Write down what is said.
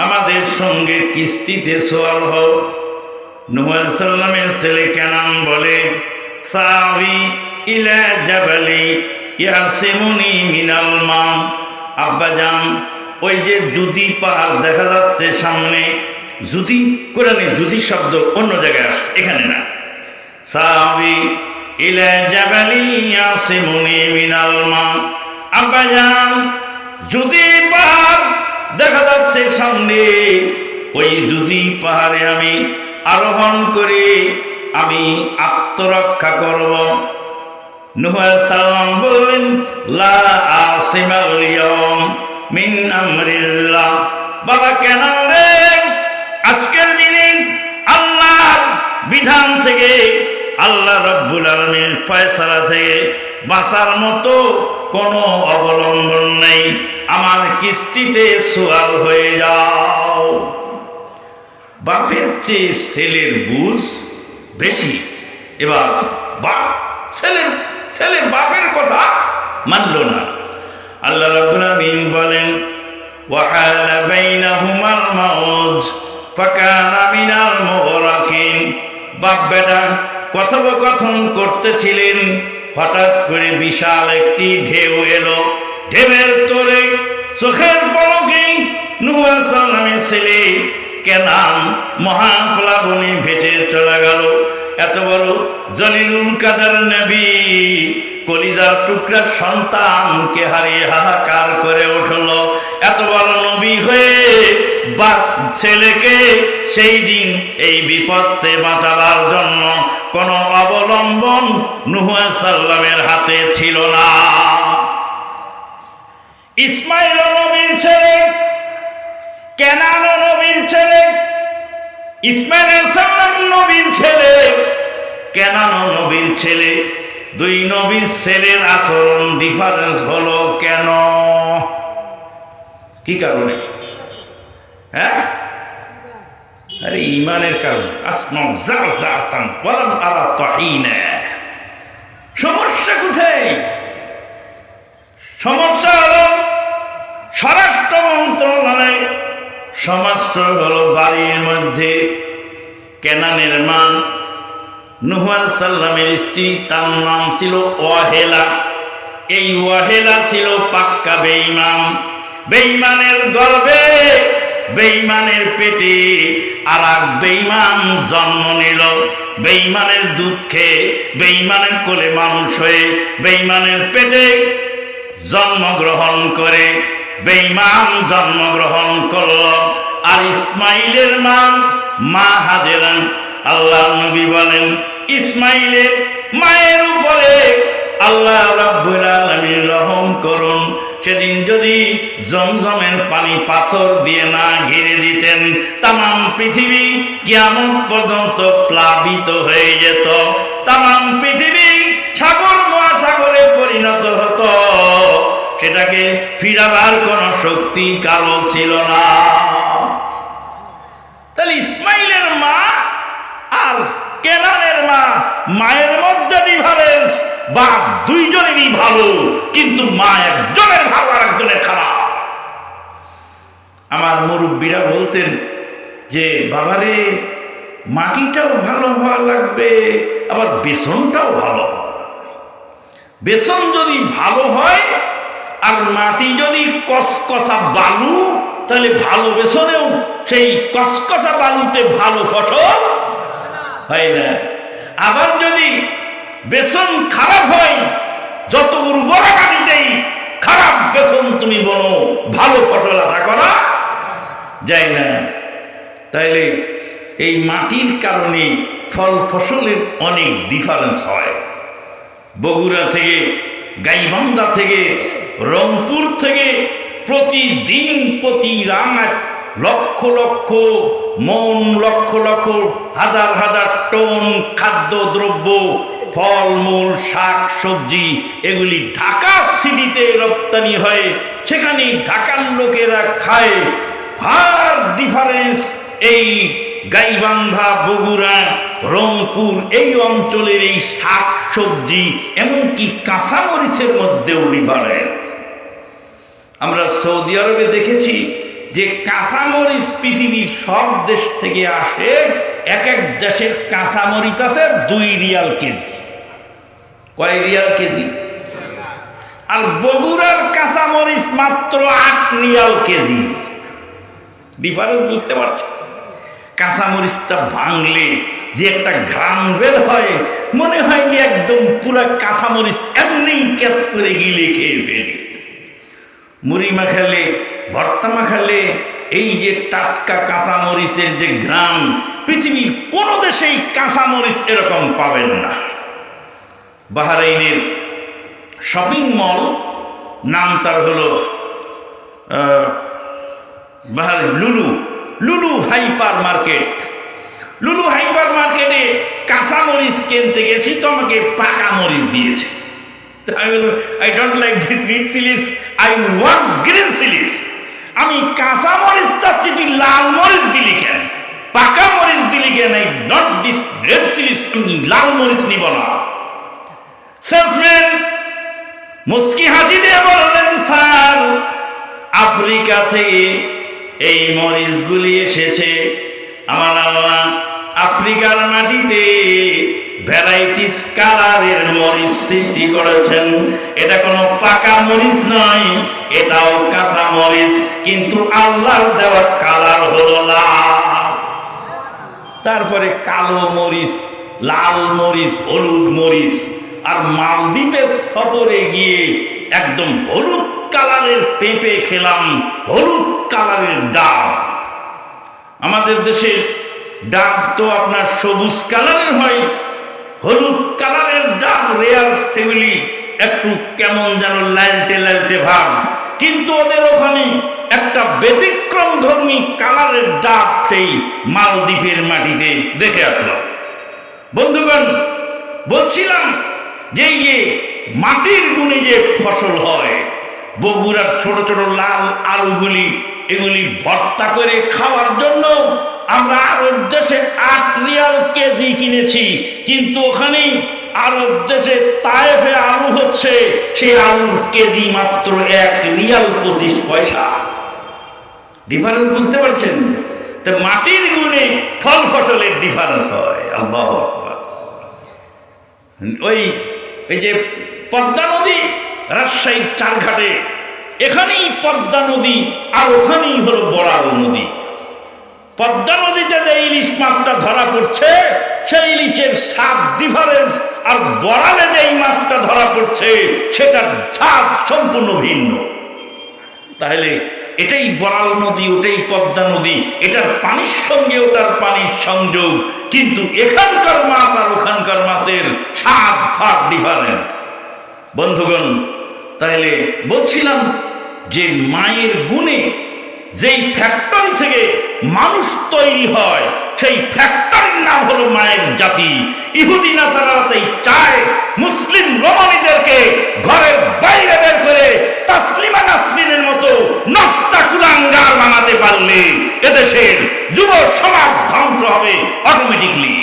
আমাদের সঙ্গে কিস্তিতে সোয়াল হও। নূহ আলাইহিস সালামের ছেলে কেনান বলে, সাবি ইলা জাবালি ইয়াসিমুনি মিনাল মা। আব্বাজান, ওই যে জুদি পাহাড় দেখা যাচ্ছে সামনে, জুদি কোরআনে জুদি শব্দ অন্য জায়গায় আসছে, এখানে না। সাবি ইলা জাবালি ইয়াসিমুনি মিনাল মা। আব্বাজান, জুদি পাহাড় দেখা যাচ্ছে সামনে, ওই জুদি পাহাড়ে আমি আরোহণ করে আমি আত্মরক্ষা করব। নূহ আলাইহিস সালাম বললেন, লা আসিমাল ইয়াউম মিন আমরিল্লাহ। বাবা কেন রে, আজকের দিনে আল্লাহর বিধান থেকে, আল্লাহ রাব্বুল আলামিনের ফয়সালা থেকে বাঁচার মতো কোনো অবলম্বন নেই। আমার কিস্তিতে সোয়াল হয়ে যাও। বাপের চেয়ে ছেলের বুঝ বেশি। এবার বাপ ছেলের বাপের কথা মানল না। আল্লাহ রাব্বুল আলামিন বলেন, ওয়াহালা বাইনাহুমাল মাউজ ফাকানা মিনাল মুগরাকিন। বাপ বেটা কথোপকথন করতেছিলেন, হঠাৎ করে বিশাল একটি ঢেউ এলো। ঢেউয়ের তোরে চোখের পলকে নূহ আলাইহিস সালামের ছেলে কেনান মহাপ্লাবনে ভেসে চলে গেল। এত বড় জলিলুল কাদের নবী কলিজার টুকরা সন্তানকে হারিয়ে হাহাকার করে উঠল। এত বড় নবী হয়ে বা ছেলেকে সেই দিন এই বিপদ থেকে বাঁচাবার জন্য কোনো অবলম্বন নূহ আলাইহিস সালামের হাতে ছিল না। ইসমাইল নবীর ছেলে, কেনান নবীর ছেলে, ইসমাইল সালাম নবীর ছেলে, কেনান নবীর ছেলে, দুই নবীর ছেলের আচরণ ডিফারেন্স হলো কেন? কি কারণে? হ্যাঁ, আরে ইমানের কারণে। আসমা জাতান ওয়ালাম আরা তাহিনা। সমস্যা কোথায়? সমস্যা হলো স্বরাষ্ট্র মন্ত্রণালয়, সমস্যা হলো বাড়ির মধ্যে। কেনানের মা নূহ আলাইহিস সালামের স্ত্রী, তার নাম ছিল ওয়াহেলা। এই ওয়াহেলা ছিল পাক্কা বেঈমান। বেঈমানের গর্ভে, বেঈমানের পেটে আর এক বেঈমান জন্ম নিল। বেঈমানের দুধ খেয়ে, বেঈমানের কোলে মানুষ হয়ে, বেঈমানের পেটে জন্মগ্রহণ করে বেঈমান জন্মগ্রহণ করল। আর ইসমাইলের মা হাজেরা। আল্লাহ নবী বলেন, ইসমাইলের মায়ের উপরে আল্লাহ রাব্বুল আলামিন রহম করুন। সেদিন যদি জমজমের পানি পাথর দিয়ে না ঘিরে দিতেন, তামাম পৃথিবী কিয়ামত পর্যন্ত প্লাবিত হয়ে যেত। তামাম পৃথিবী সাগর মহাসাগরে পরিণত হতো। সেটাকে ফিরাবার কোন শক্তি কারো ছিল না। তাহলে ইসমাইলের মা আর কেনানের মা, মায়ের মধ্যে ডিফারেন্স। বাপ দুইজনেরই ভালো, কিন্তু মা একজনের ভালো আর একজনের খারাপ। আমার মুরব্বীরা বলতেন যে, বাবারে মাটিটাও ভালো হওয়া লাগবে, আবার বেসনটাও ভালো হওয়া লাগবে। বেসন যদি ভালো হয় আর মাটি যদি কসকসা বালু, তাহলে ভালো বেসনেও সেই কসকসা বালুতে ভালো ফসল হয় না। আবার যদি বেসন খারাপ হয়, যত উর্বর মাটিতেই খারাপ বেসন তুমি বলো, ভালো ফসল আশা করা যায় না। তাইলে এই মাটির কারণে ফল ফসলের অনেক ডিফারেন্স হয়। বগুড়া থেকে, গাইবান্ধা থেকে, রংপুর থেকে প্রতিদিন প্রতি রাত লক্ষ লক্ষ মন, লক্ষ লক্ষ হাজার হাজার টন খাদ্যদ্রব্য, ফলমূল, শাক সবজি এগুলি ঢাকা সিটিতে রপ্তানি হয়। সেখানে ঢাকার লোকেরা খায়। ফার ডিফারেন্স এই গাইবান্ধা, বগুড়া, রংপুর এই অঞ্চলের এই শাক সবজি, এমনকি কাঁচামরিচের মধ্যেও ডিফারেন্স। আমরা সৌদি আরবে দেখেছি যে কাঁচামরিচ পৃথিবীর সব দেশ থেকে আসে, এক এক দেশের কাঁচামরিচ আছে 2 রিয়াল কেজি। কয় রিয়াল কেজি? আর বগুড়ার কাঁচামরিচ মাত্র 8 রিয়াল কেজি। ডিফারেন্স বুঝতে পারছেন? কাঁচামরিচটা ভাঙলে যে একটা ঘ্রাণ বের হয়, মনে হয় যে একদম পুরা কাঁচামরিচ এমনি ক্যাপ করে গিলে খেয়ে ফেলে। মুড়ি মাখালে, ভর্তা মাখালে এই যে টাটকা কাঁচামরিচের যে ঘ্রাণ, পৃথিবীর কোনো দেশেই কাঁচামরিচ এরকম পাবেন না। বাহরাইনের শপিং মল, নাম তার হলো লুলু হাইপার মার্কেট। লুলু হাইপার মার্কেটে কাঁচামরিচ কিনতে গেছি, তো আমাকে পাকা মরিচ দিয়েছে। আমি বললাম, I don't like this red Chillies, I want green Chillies. আমি কাঁচা মরিচ চাচ্ছি, তুই লাল মরিচ দিলি কেন, পাকা মরিচ দিলি কেন? I not this red Chillies, আমি লাল মরিচ নিব না। সেলসম্যান মুস্কি হাসি দিয়ে বললেন, স্যার আফ্রিকা থেকে এই মরিচগুলি এসেছে। আমার আল্লাহ আফ্রিকার মাটিতে ভ্যারাইটিস কালারের মরিচ সৃষ্টি করেছেন। এটা কোনো পাকা মরিচ নয়, এটাও কাঁচা মরিচ, কিন্তু আল্লাহর দেওয়া কালার হলো লাল। তারপরে কালো মরিচ, লাল মরিচ, হলুদ মরিচ। আর মালদ্বীপে সফরে গিয়ে একদম হলুদ কালারের পেঁপে খেলাম, হলুদ কালারের ডাব। আমাদের দেশে ডাব তো আপনার সবুজ কালারের হয়, হলুদ কালারের ডাব রেয়ার, সেগুলি একটু কেমন যেন লালটে লালটে ভাব। কিন্তু ওদের ওখানে একটা ব্যতিক্রম ধর্মী কালারের ডাব সেই মালদ্বীপের মাটিতে দেখে আসলাম। বন্ধুগণ, বলছিলাম যে এই যে মাটির গুণে যে ফসল হয়, বগুড়ার ছোট ছোট লাল আলুগুলি, এগুলি ভর্তা করে খাওয়ার জন্য আমরা আরব দেশে 8 রিয়াল কেজি কিনেছি, কিন্তু ওখানে আরব দেশে তায়েফে আলু হচ্ছে, সেই আলুর কেজি মাত্র 1 রিয়াল 25 পয়সা। ডিফারেন্স বুঝতে পারছেন? তো মাটির গুণে ফল ফসলের ডিফারেন্স হয়। আল্লাহু আকবার। ওই যে পদ্মা নদী রাজশাহীর চারঘাটে, এখানেই পদ্মা নদী, আর ওখানেই হলো বড়াল নদী। পদ্মা নদীতে যে ইলিশ মাছটা ধরা পড়ছে, সেই ইলিশের স্বাদ ডিফারেন্স, আর বড়ালে যে এই মাছটা ধরা পড়ছে সেটার স্বাদ সম্পূর্ণ ভিন্ন। তাহলে এটাই বড়াল নদী, ওটাই পদ্মা নদী, এটার পানির সঙ্গে ওটার পানির সংযোগ, কিন্তু এখানকার মাছ আর ওখানকার মাছের স্বাদ ফাট ডিফারেন্স। বন্ধুগণ, তাহলে বলছিলাম যে মায়ের গুণে যেই ফ্যাক্টরি থেকে মানুষ তৈরি হয়, সেই ফ্যাক্টরির নাম হলো মায়ের জাতি। ইহুদি নাসারাতেই চায় মুসলিম রমণীদেরকে ঘরের বাইরে বের করে তাসলিমা নাসরিনের মতো নষ্টা কুলাঙ্গার বানাতে পারলে এদেশের যুব সমাজ ধ্বংস হবে অটোমেটিকলি।